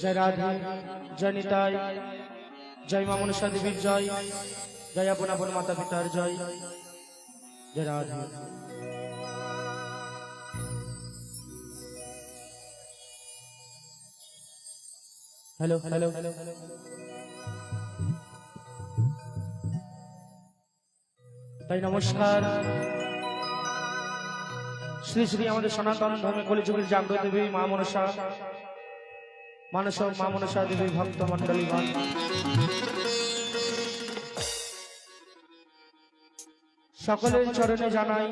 जय राधे जय निताई जय मां मनसा देवीर जय जय अपन अपन माता पितार जय जय राधे। हेलो हेलो ताई नमस्कार। श्री श्री हमारे सनातन धर्म कलिजुगेर जाग्रत देवी मां मनसा मानस मां मनसा देवी भक्त मंडलीगण सकलेर चरणे जानाई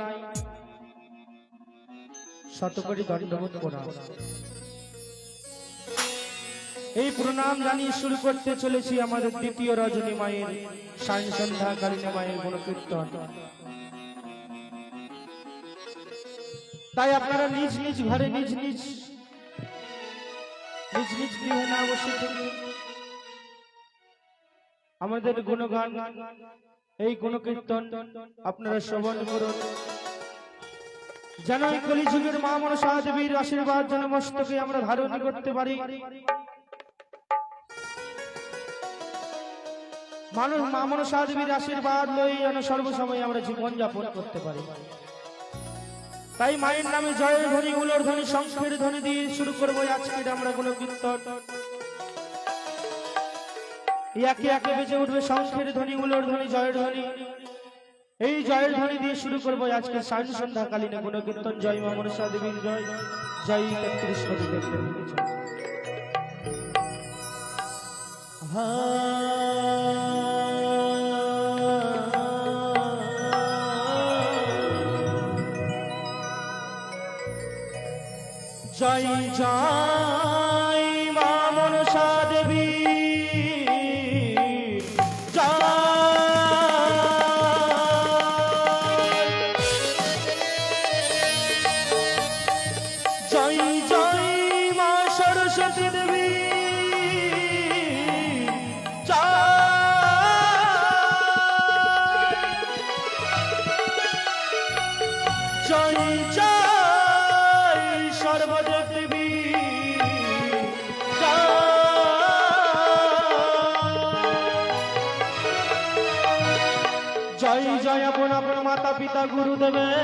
शतकोटी दंडवत प्रणाम। এই প্রণাম জানিয়ে শুরু করতে চলেছি আমাদের দ্বিতীয় রজনী মায়ের সায়ন সন্ধ্যাকালীন মায়ের গুণকীর্তন। তাই আপনারা নিজ নিজ ঘরে নিজ নিজ গৃহে না বসে থেকে আমাদের গুণগান এই গুণকীর্তন আপনারা শ্রবণ করুন, যেন এই কলিযুগের মা মনসা দেবীর আশীর্বাদ যেন মস্তকে আমরা ধারণ করতে পারি। মানুষ মা মনসা দেবীর আশীর্বাদ লই যেন সর্বসময় আমরা জীবন যাপন করতে পারি। তাই মায়ের নামে জয়ের ধ্বনি উলোর ধ্বনি শঙ্খের ধ্বনি দিয়ে শুরু করবো আজকের আমরা গুণকীর্তন। একে একে বেজে উঠবে শঙ্খের ধ্বনি উলোর ধ্বনি জয়ের ধ্বনি। এই জয়ের ধ্বনি দিয়ে শুরু করবো আজকে সায়ন সন্ধ্যাকালীন গুণকীর্তন। জয় মা মনসা দেবীর জয় জয় ৩৩ কোটি দেবদেবীর জয়। জয় জয় মা মনসা দেবী জয় জয় মা সরস্বতী দেবী জয় জয় সর্বদেবী জয় জয় আপন আপন মাতা পিতা গুরুদেবের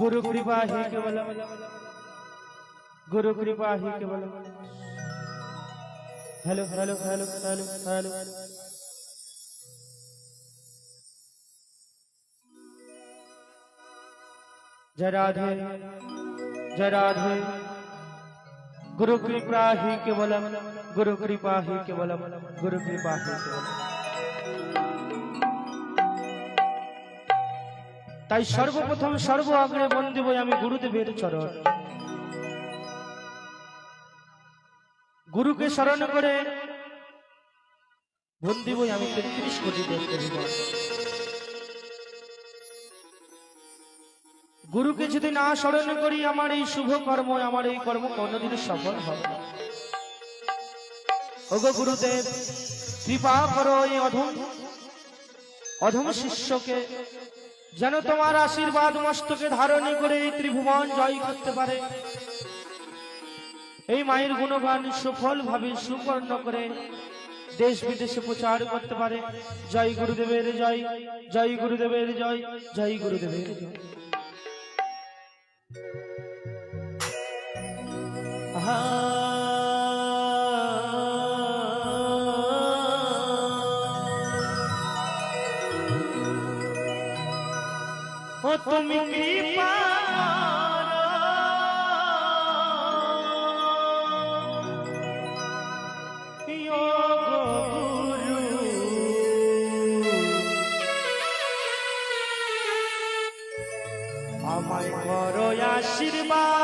गुरु कृपा ही केवलम गुरु कृपा ही केवलम। Hello hello hello hello hello जय राधे जय राधे। गुरु कृपा ही केवलम गुरु कृपा ही केवलम गुरु कृपा ही केवलम। তাই সর্বপ্রথম সর্ব আগ্রে বন্দিব আমি গুরুদেবের চরণ। গুরুকে স্মরণ করে বন্দিব আমি ৩৩ কোটি দেবদেবীগণ। গুরুকে যদি না স্মরণ করি আমার এই শুভ কর্ম আমার এই কর্ম কোনদিন সফল হবে না। ওগো গুরুদেব কৃপা করো এই অধম শিষ্যকে যেন তোমার আশীর্বাদ মস্তকে ধারণী করে এই ত্রিভুবন জয় করতে পারে, এই মায়ের গুণগান সফল ভাবে সুপর্ণ করে দেশ বিদেশে প্রচার করতে পারে। জয় গুরুদেবের জয়, জয় গুরুদেবের জয়, জয় গুরুদেবের জয়। ও তুমি কৃপা আমায় করো আশীর্বাদ,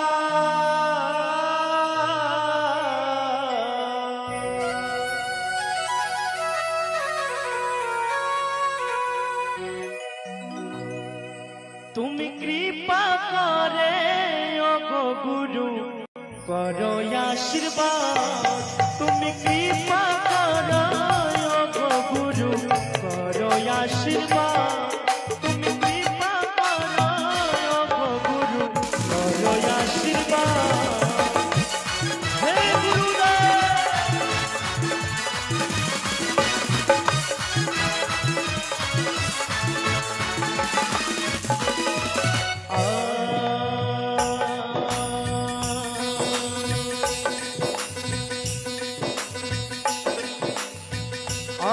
তুমি কৃপা করে ওগো গুরু করো আশীর্বাদ, তুমি কৃপা করো ওগো গুরু করো আশীর্বাদ, তুমি কৃপা করো ওগো গুরু করো আশীর্বাদ। হে গুরুদেব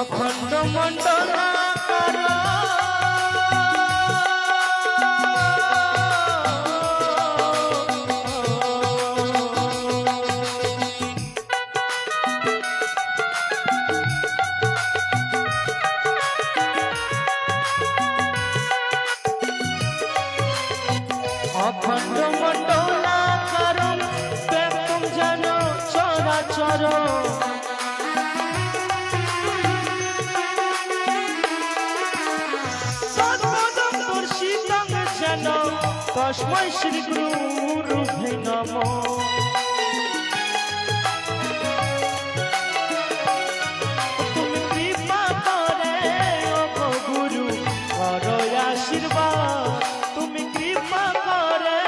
অখণ্ড মণ্ডলাকার অখণ্ড মণ্ডলাকার ব্যাপক যেন চরাচর, তস্मै শ্রী গুরুভ্যো নমঃ। তুমি কৃপা করে ওগো গুরু করো আশীর্বাদ, তুমি কৃপা করে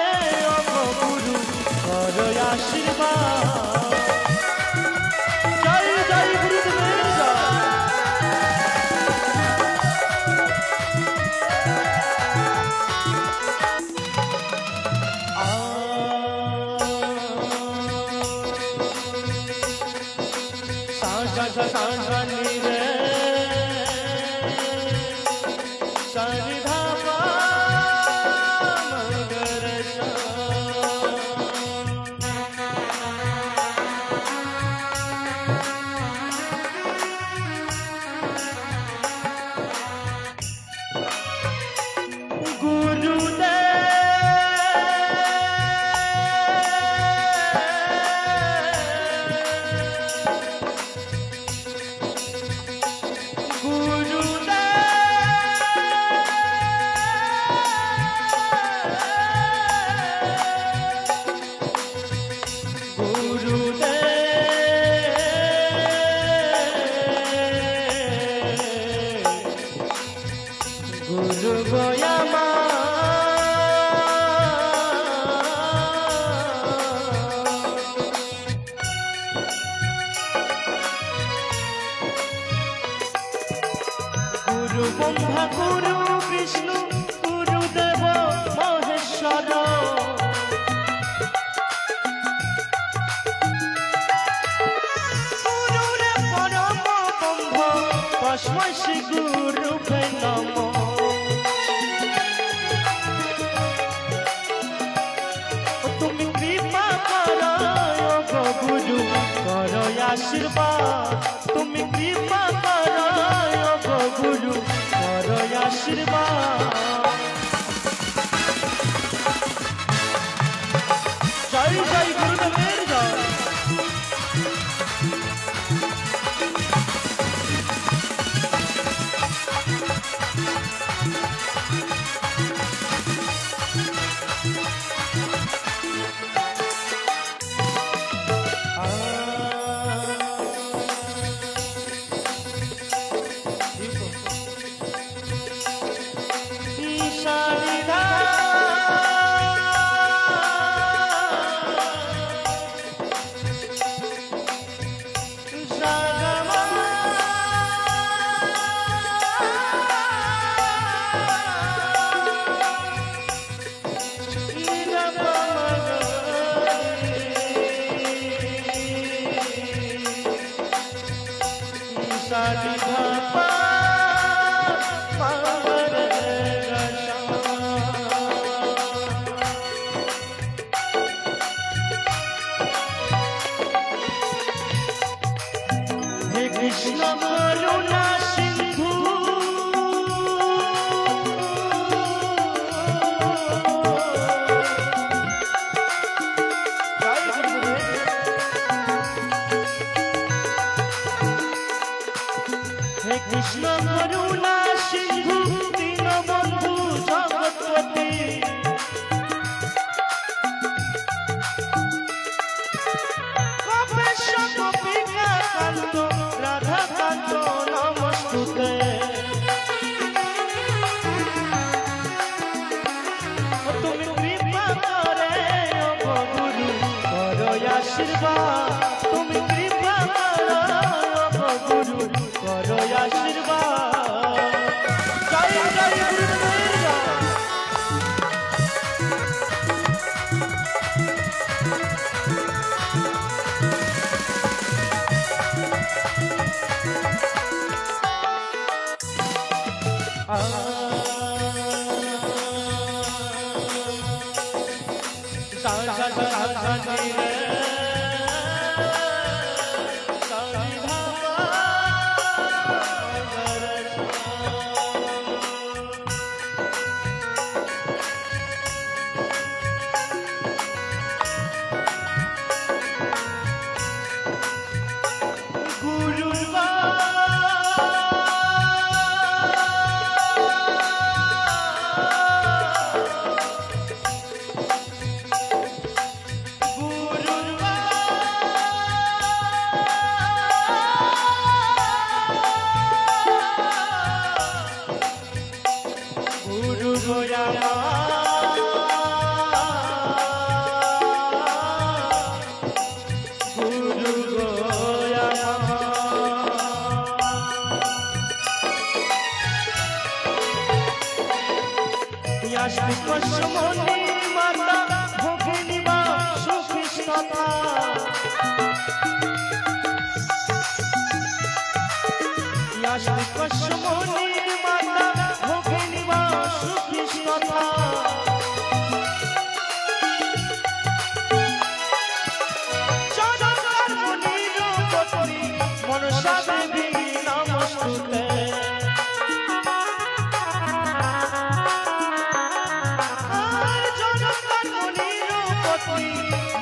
ওগো গুরু করো আশীর্বাদ। জয় জয় গুরুদেবের জয়। গুরু গোয়ামা গুরু ব্রহ্মা গুরু বিষ্ণু গুরুদেব মহেশ্বর, গুরুরে পরম ব্রহ্ম তস্मै শ্রী গুরুভ্যো নমঃ। তুমি কৃপা করো ওগো গুরু করো আশীর্বাদ, তুমি কৃপা করো ওগো গুরু করো আশীর্বাদ। জয় জয় গুরুদেবের জয়। কৃষ্ণ করুণা সিন্ধু হে কৃষ্ণ করুণা সিন্ধু দীনবন্ধু জগৎপতি কপেশ গোপিকা কান্ত রাধা কান্ত নমস্তুতে তুমি কৃপা করে ও গুরু করো আশীর্বাদ তুমি কৃপা করো ও গুরু করো আশীর্বাদ জয় জয় গুরুদেবের জয় কৃষ্ণমণি মাতা ভগিনী মা সুকৃষ্ণতা কৃষ্ণমণি মাতা ভগিনী মা সুকৃষ্ণতা চরণার মুনির পত্নী মনসা দেবী নমস্তুতে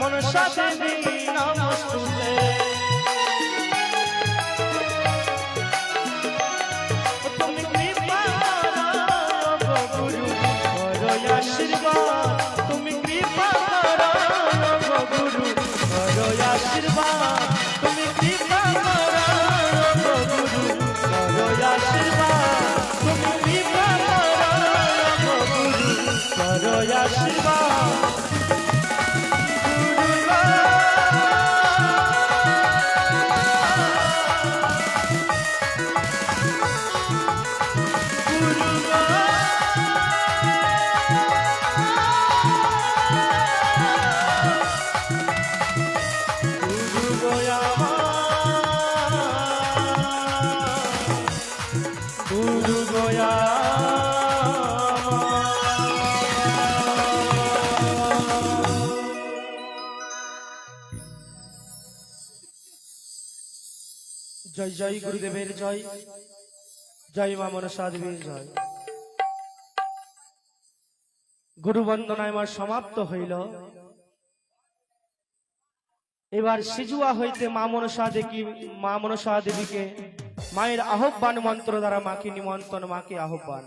মনসা দেবী নমস্তুতে তুমি কৃপা করো গুরু করো আশীর্বাদ তুমি কৃপা করো গুরু করো আশীর্বাদ তুমি কৃপা করো গুরু করো আশীর্বাদ তুমি কৃপা করো গুরু করো আশীর্বাদ জয় জয় গুরুদেবের জয় জয় মা মনসা দেবীর জয় গুরু বন্দনা আমার সমাপ্ত হইল এবার সিজুয়া হইতে মা মনসা দেবীকে মায়ের আহ্বান মন্ত্র দ্বারা মাকে নিমন্ত্রণ মাকে আহ্বান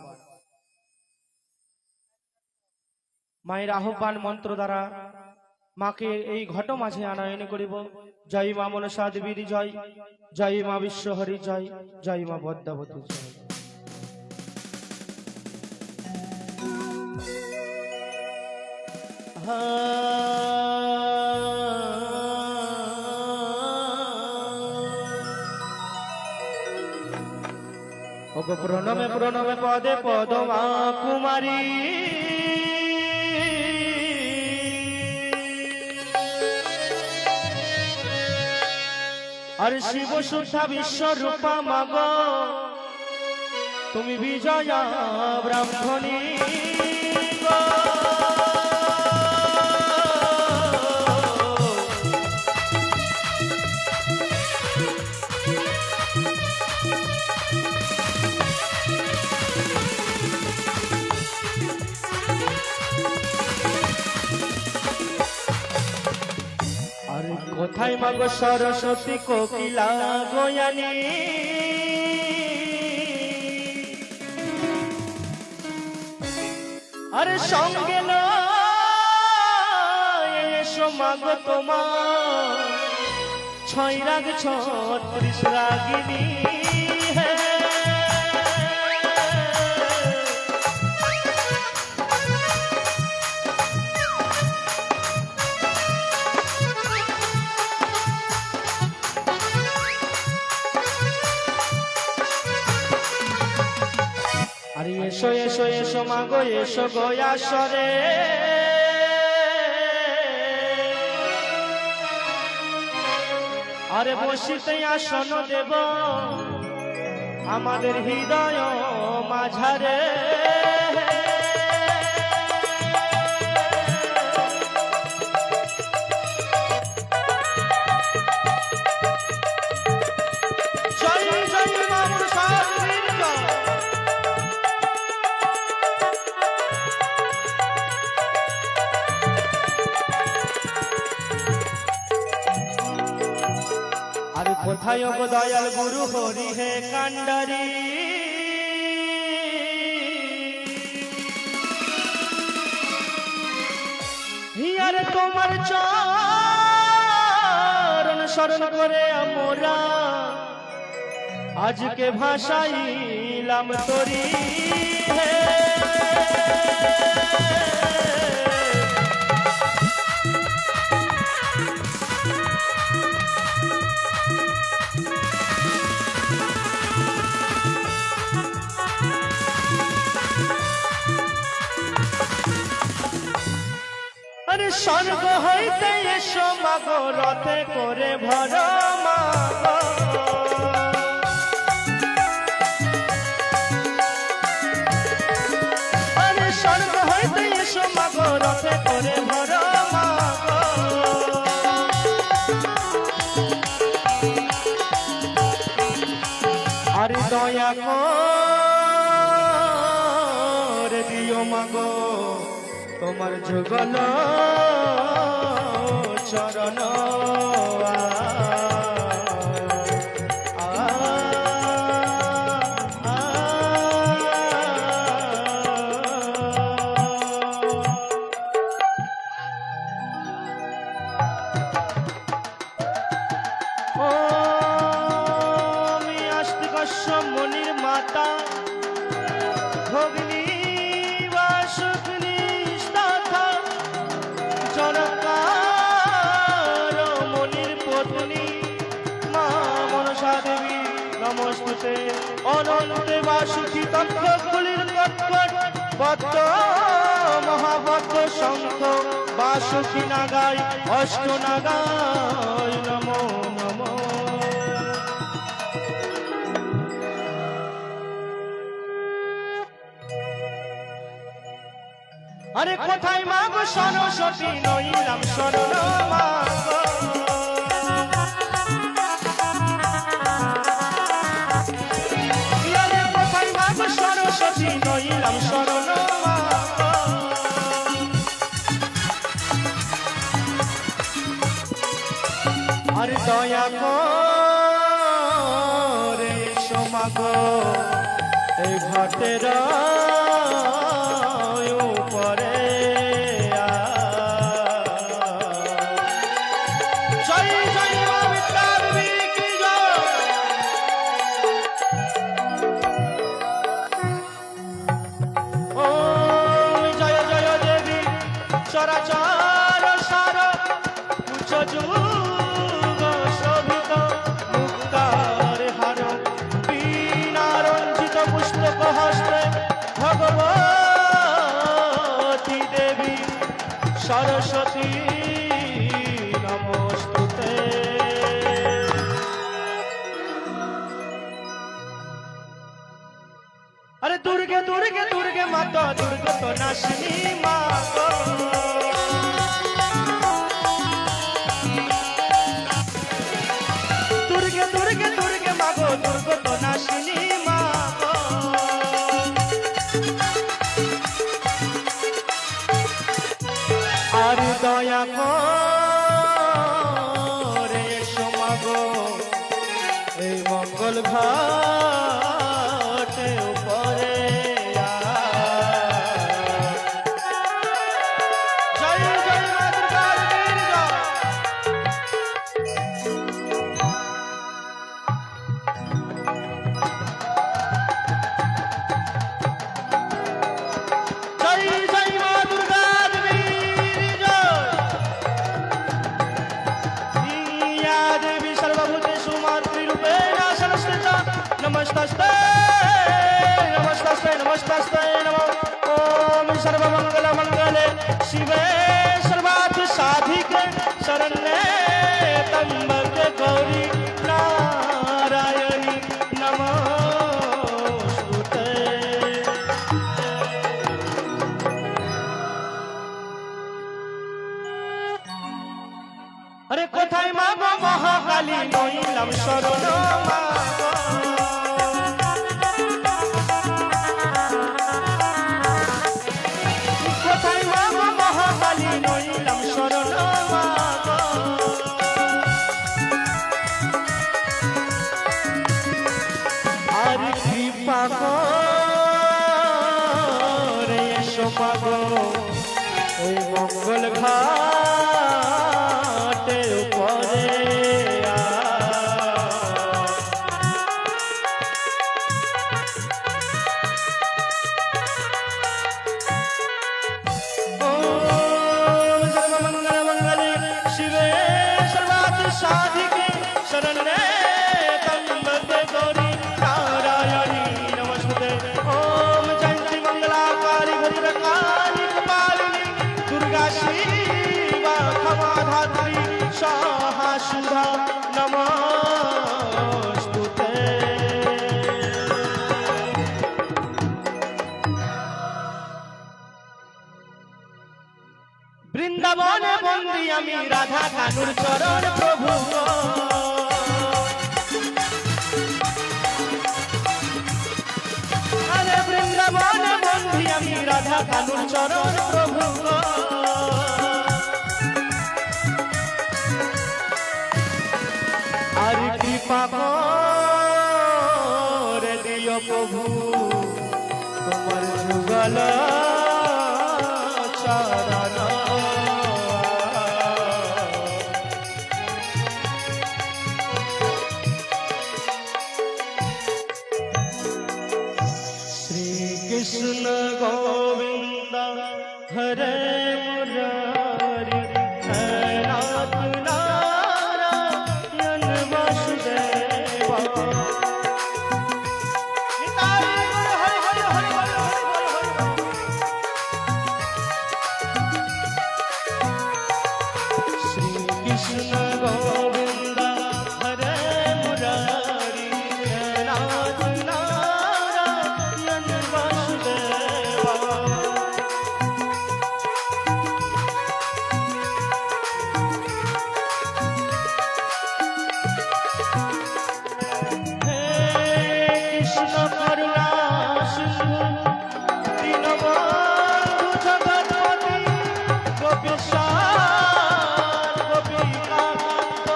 মায়ের আহ্বান মন্ত্র দ্বারা মাকে এই ঘট মাঝে আনয়ন করিব জয় মা মনসা দেবীর জয় জয় মা বিশ্বহরি জয় জয় মা পদ্মাবতী জয় প্রণমে প্রণমে পদে পদমা কুমারী আর শিব শুদ্ধা বিশ্বরূপা মাগ তুমি বিজয়া ব্রাহ্মণী কোথায় মাগো সরস্বতী কোকিলা গয়ানি আরে সঙ্গে এসো মাগো তোমার 6 রাগ 36 রাগিনী এসো এসো এসো মাগো এসো গয়াসরে আরে বসিতে আসন দেব আমাদের হৃদয় মাঝারে কোথায় গো দয়াল গুরু হরি হে কান্ডারি হিয়ার তোমার চরণ শরণ করে আমরা আজকে ভাষাইলাম তরি হে স্বর্গ হইতে এসো মাগো রথে করে ভর মাগো আরে স্বর্গ হইতে এসো মাগো রথে করে ভর মাগো আরে দয়া করে দিও মাগো তোমার যুগল চরণ আমি আস্তিক মনির মাতা ভগিনী নমস্তে অনন্তে বাসুকি তক্ষকুলির কটকট পদ্ম মহাভদ্র শঙ্খ বাসুকি নাগাই অষ্ট নাগাই নমো নমো আরে কোথায় মাগো সরস্বতী নইলাম শরণ মাগো সরস্বতী নইলাম শরণ আর দয়া করে এসো মাগো এই ঘাটের উপরে জয় জয় চরাচর সার উচ্চ যুগ শোভিত মুক্তার হার বীণা রঞ্জিত পুস্তক হস্তে ভগবান दुर्गे दुर्गे दुर्गे माता दुर्गे तो नाशिनी माँ गो। दुर्गे दुर्गे दुर्गे माँ गो दुर्गे तो नाशिनी माँ गो। আর দয়া করে এসো মা গো এই মঙ্গল ঘাটে উপরে জয় জয় মা দুর্গার বীর জয় জয় মা দুর্গার বীর ইয়া দেবী সর্বভূতেষু মাতৃরূপেণ সংস্থিতা নমস্তস্তে নমস্তস্তে নমস্তস্তে নমো ওম সর্বমঙ্গল মঙ্গলে শিবে সর্বার্থ সাধিকে শরণ্যে ত্র্যম্বকে গৌরী নারায়ণী নমস্তুতে। আরে কোথায় মা গো মহাকালী নইলাম শরণ মা গো। কোথায় মা গো মহাকালী নইলাম শরণ মা গো। আর কৃপা করে এসো মা গো ওই মঙ্গল ঘাটে উপরে সর্বমঙ্গল মঙ্গলে শিবে সর্বার্থ সাধিকে শরণ্যে ত্র্যম্বকে গৌরী নারায়ণী নমস্তুতে। ওম জয়ন্তী মঙ্গলা কালী ভদ্রকালী কপালিনী দুর্গা শিবা ক্ষমা ধাত্রী स्वाहा सुधा नमस्तुते। বৃন্দাবনে বন্দি আমি রাধা কানুর চরণ প্রভু গো। আরে বৃন্দাবনে বন্দি আমি রাধা কানুর চরণ প্রভু গো। আর কৃপা করে দিও প্রভু তোমার যুগল চরণ। শ্রীকৃষ্ণ গোবিন্দ হরে মুরারি নাথ নারায়ণ বাসুদেব। শ্রীকৃষ্ণ গোবিন্দ হরে মুরারি নাথ নারায়ণ বাসুদেব। হে কৃষ্ণ করুণা সিন্ধু দীনবন্ধু জগৎপতি গোপীশ্বর গোপীকান্ত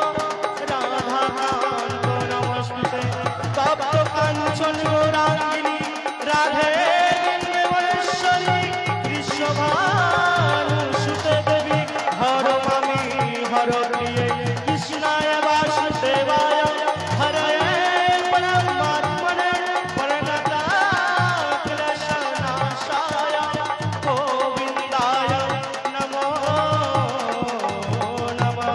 রাধাকান্ত নমস্তুতে। তপ্ত কাঞ্চন গৌরাঙ্গিনী রাধে বিন্দেশ্বরী কৃষ্ণভানুসুতে দেবী হর মামি হর প্রিয়ে কৃষ্ণায় বাসুদেবায় হরে পরমাত্মনে পরণতাক্লেশনাশায় গোবিন্দায় নমো নমঃ।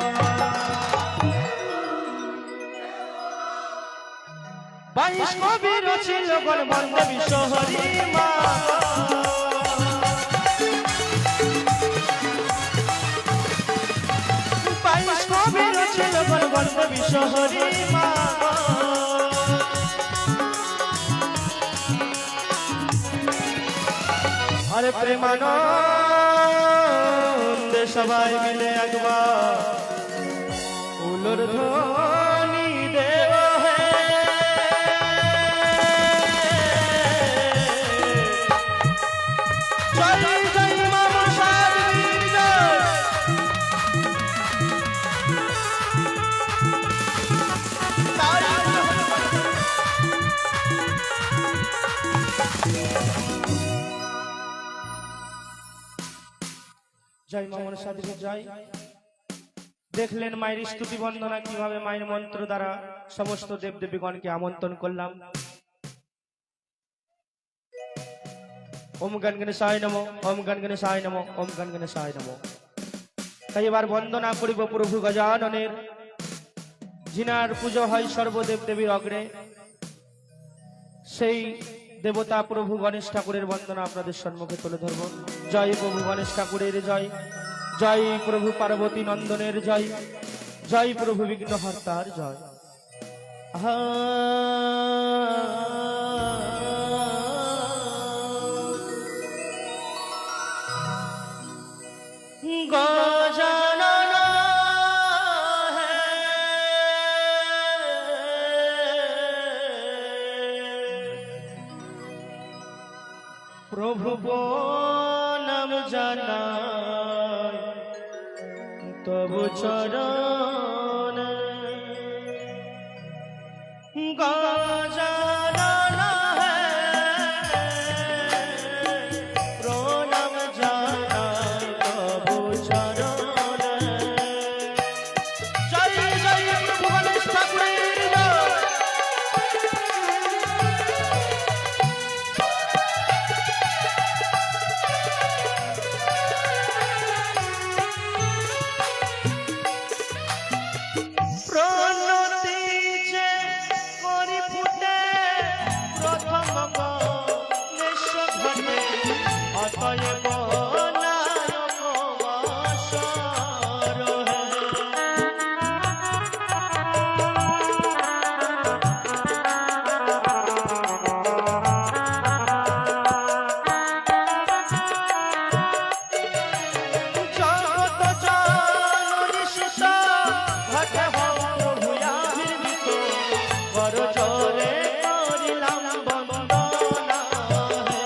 বাইশ কবির ছিল গণবন্ধ বিশ্বহরি মা। বাইশ কবির ছিল গণবন্ধ বিশ্বহরি মা। আরে প্রেমানন্দে সবাই মিলে একবার উলুর ধ্বনি দেব হে। জয় জয় মা মনসার বীর জয়। জয় মা মনসা দেবী জয়। দেখলেন মায়ের স্তুতি বন্দনা কিভাবে মায়ের মন্ত্র দ্বারা সমস্ত দেবদেবীগণকে আমন্ত্রণ করলাম। ওম গণ গণেশায় নমঃ, ওম গণ গণেশায় নমঃ, ওম গণ গণেশায় নমঃ। তাই এবার বন্দনা করিব প্রভু গজাননের, যিনার পুজো হয় সর্বদেব দেবীর অগ্রে। সেই দেবতা প্রভু গণেশ ঠাকুরের বন্দনা আপনাদের সম্মুখে তুলে ধরব। জয় প্রভু গণেশ ঠাকুরের জয়, জয় প্রভু পার্বতী নন্দনের জয়, জয় প্রভু বিঘ্নহর্তার জয়। গজানন প্রভু নাম জানায় তবু চরণ। গজানন প্রণাম জানায় তবু চরণ। জয় জয় প্রভু গণেশ ঠাকুরের জয়। প্রণতি যে করি ফুটে প্রথম গণেশ ঘটে, অতএব নায়ক বাসর হে। জগত জননী শিশা ঘটে হও প্রভু আবির্ভূত, বড় জোরে করিলাম বন্দনা হে।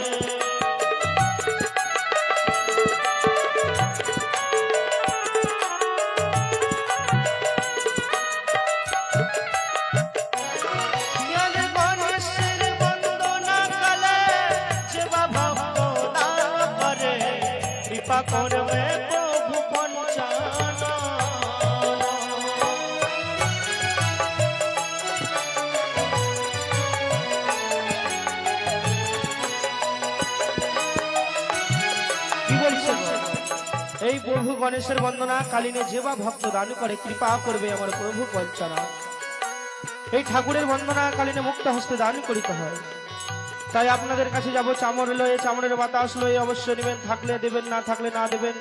জ্ঞানে গণেশের বন্দনা কালে যে বা ভক্ত দান করে, কৃপা করবে প্রভু পঞ্চানন। কি বলছে? এই প্রভু গণেশের বন্দনা কালীনে যে বা ভক্ত দান করে, কৃপা করবে আমার প্রভু পঞ্চানন। এই ঠাকুরের বন্দনা কালীনে মুক্ত হস্তে দান করিতে হয়। তাই আপনাদের কাছে যাব চামড় লয়ে, চামড়ের বাতাস লয়ে অবশ্যই নেবেন, থাকলে দেবেন, না থাকলে না দেবেন,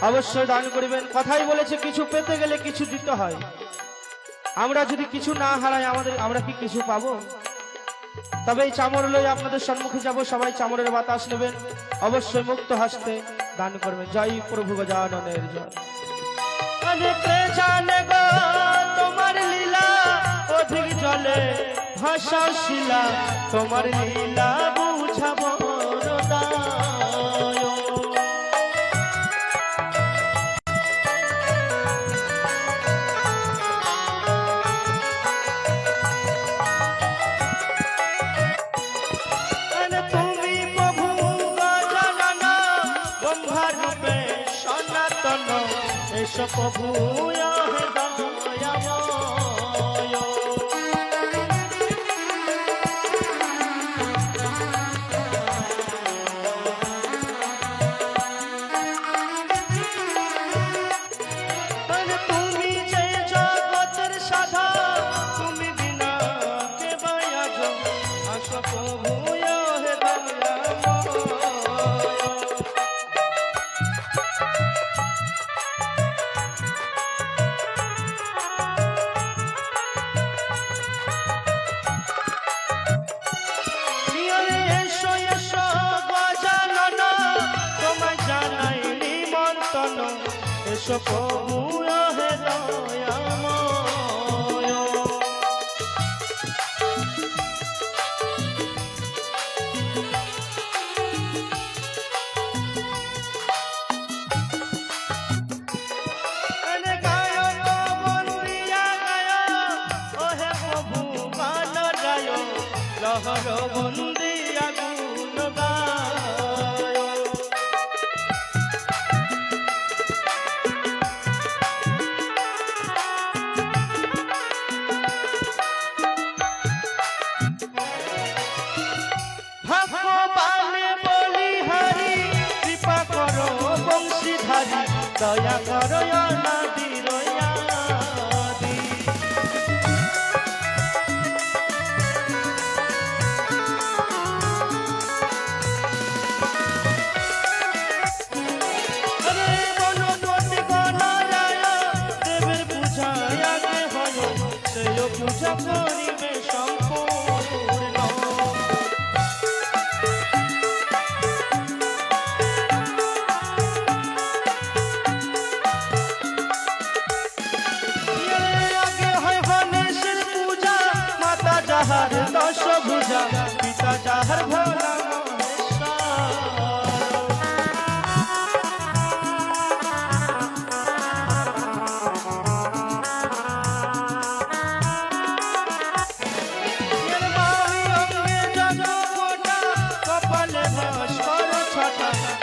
অবশ্যই দান করিবেন। কথাই বলেছে কিছু পেতে গেলে কিছু দিতে হয়। আমরা যদি কিছু না হারাই আমরা কি কিছু পাবো? তবে এই চামড় লয়ে আপনাদের সম্মুখে যাব, সবাই চামড়ের বাতাস নেবেন, অবশ্যই মুক্ত হস্তে দান করবেন। জয় প্রভু গজাননের জয়। অনেকে জানে গো তোমার লীলা, অধিক জলে ভাষা শিলা, তোমার লীলা বুঝাবো হৃদয়। তুমি প্রভু গজানন ব্রহ্মার রূপে সনাতন, এসো প্রভু দয়াময়। তুমি যে জগতের সাধা, তুমি বিনা কে বায়াজ, আসো প্রভু হে দয়াময়। এসো এসো গজানন এসো প্রভু হে দয়াময়। লহর বন্দি আগুন গায় ভগবানে বলিহারি কৃপা করো বংশীধারী দয়া করো অনাদি রয়াদি। পূজা করিবে সম্পূর্ণ আগে হয় গণেশের পূজা মাতা যাহার দশ ভুজা পিতা যাহার ভোলা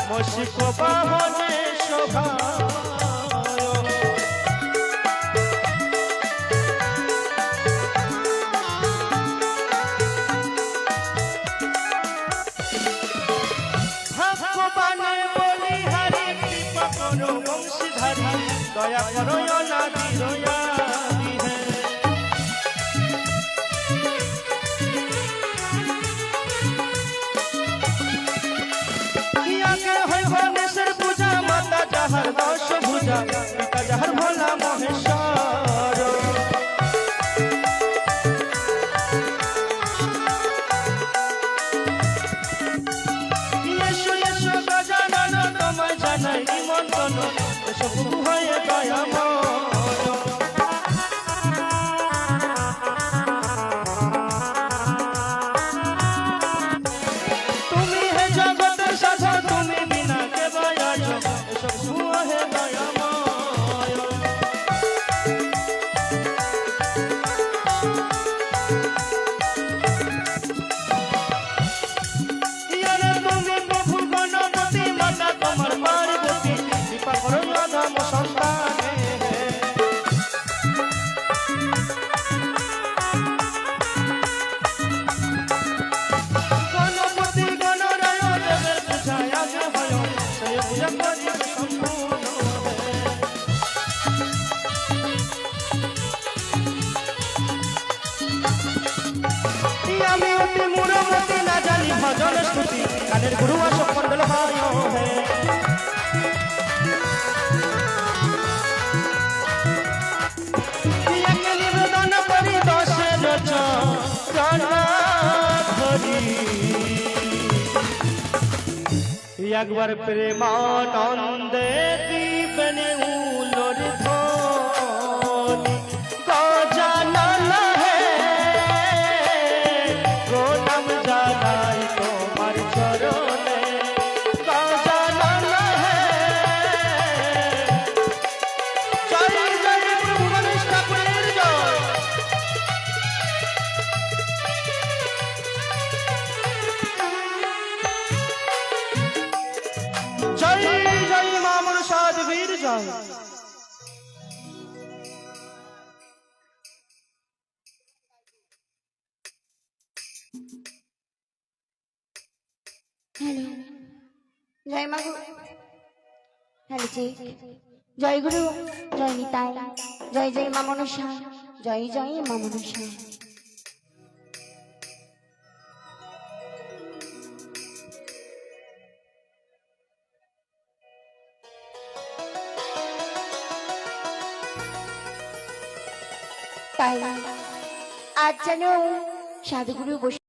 মশিক বাহনে শোভা ভগবানে বলিহারি কৃপা করো বংশীধারী দয়া করো অনাদি রয়াদি হে। গণেশের পূজা মাতা যাহার দশ ভুজা পিতা যাহার ভোলা মহেশ্বর। এসো এসো গজানন তোমায় জানাই নিমন্ত্রণ এসো প্রভু হয়ে দয়াময়। তুমি হে জগতের সাধু তুমি বিনা কে বয়াজ এসো প্রভু হে দয়াময়। ইয়ারে তুমি প্রভু গণপতি মাতা তোমার পার্বতী কৃপা করো অধম সন্তানে। গণপতি গণরায় দেবের পূজায় আগে হয় সেই পূজা করিবে সম্পূর্ণ। আমি অতি মূঢ়মতি না জানি ভজন স্তুতি কানের গুরু অশোক মন্ডল হয় হে। নিবেদন করি দশের ধরি একবার প্রেমানন্দে দিবেন উলোর ধ্বনি গজানন হে গোলাম জানাই তোমার চরণে গজানন হে। জয় জয় প্রভু গণেশ ঠাকুরের জয়। জয় জয় মা মনসা দেবীর জয়। हेलो जय माँ गुरु हेलो जी जय गुरु जय निताई जय जय माँ मनसा जय जय माँ मनसा। তাই আজ যেন সাধুগুরু বসে